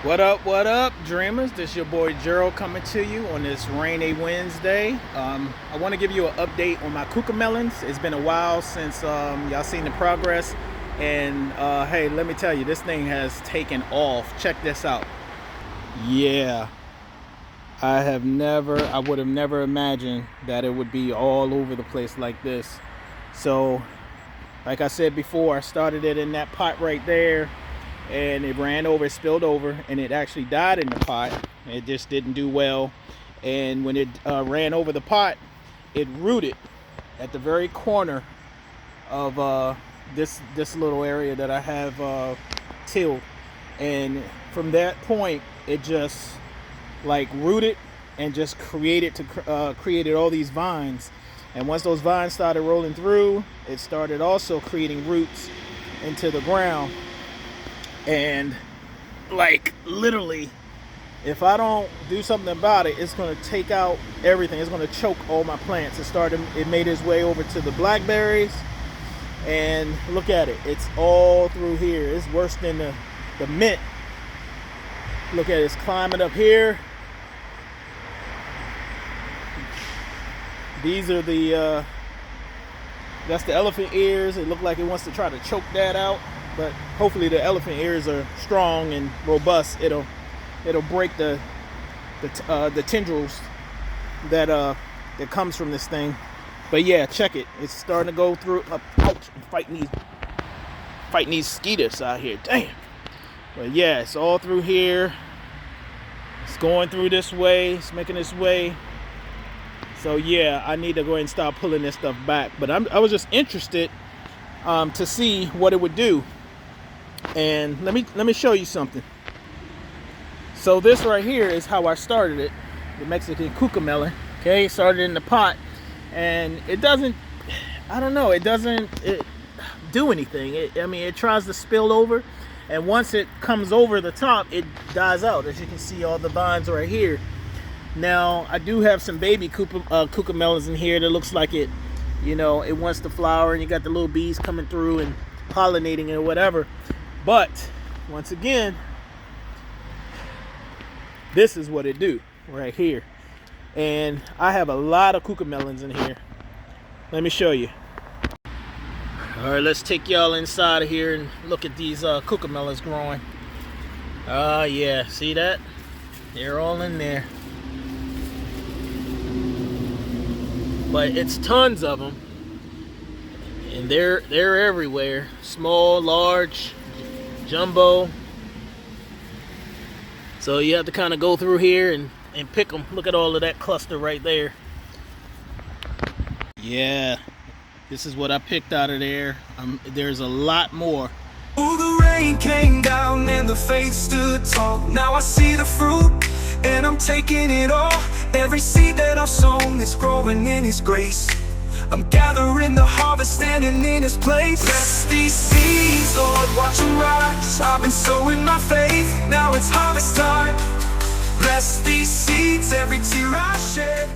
What up, dreamers? This is your boy Gerald coming to you on this rainy Wednesday. I want to give you an update on my cucamelons. It's been a while since y'all seen the progress, and hey, let me tell you, this thing has taken off. Check this out. Yeah, I would have never imagined that it would be all over the place like this. So, like I said before, I started it in that pot right there, and it ran over, it spilled over, and it actually died in the pot. It just didn't do well. And when it ran over the pot, it rooted at the very corner of this little area that I have tilled. And from that point, it just like rooted and just created all these vines. And once those vines started rolling through, it started also creating roots into the ground. And like literally, if I don't do something about it, it's going to take out everything. It's going to choke all my plants. It made its way over to the blackberries, and look at it, it's all through here. It's worse than the mint. Look at it, it's climbing up here. These are that's the elephant ears. It looked like it wants to try to choke that out, but hopefully the elephant ears are strong and robust. It'll break the tendrils that comes from this thing. But yeah, check it. It's starting to go through. Ouch! I'm fighting these mosquitoes out here. Damn. But yeah, it's all through here. It's going through this way. It's making its way. So yeah, I need to go ahead and start pulling this stuff back. But I was just interested to see what it would do. And let me show you something. So this right here is how I started it, the Mexican cucamelon. Okay, started in the pot, and it doesn't do anything. It tries to spill over, and once it comes over the top, it dies out. As you can see, all the vines right here. Now I do have some baby cucamelons in here that looks like it wants to flower, and you got the little bees coming through and pollinating it or whatever. But once again, this is what it do right here. And I have a lot of cucamelons in here. Let me show you. All right, let's take y'all inside of here and look at these cucamelons growing. Yeah, see that? They're all in there. But it's tons of them, and they're everywhere. Small, large, jumbo. So you have to kind of go through here and pick them. Look at all of that cluster right there. Yeah, this is what I picked out of there. There's a lot more. Oh, the rain came down and the faith stood tall. Now I see the fruit and I'm taking it all. Every seed that I've sown is growing in His grace. I'm gathering the harvest, standing in His place. Bless these seeds, Lord, watch them rise. I've been sowing my faith, now it's harvest time. Bless these seeds, every tear I shed.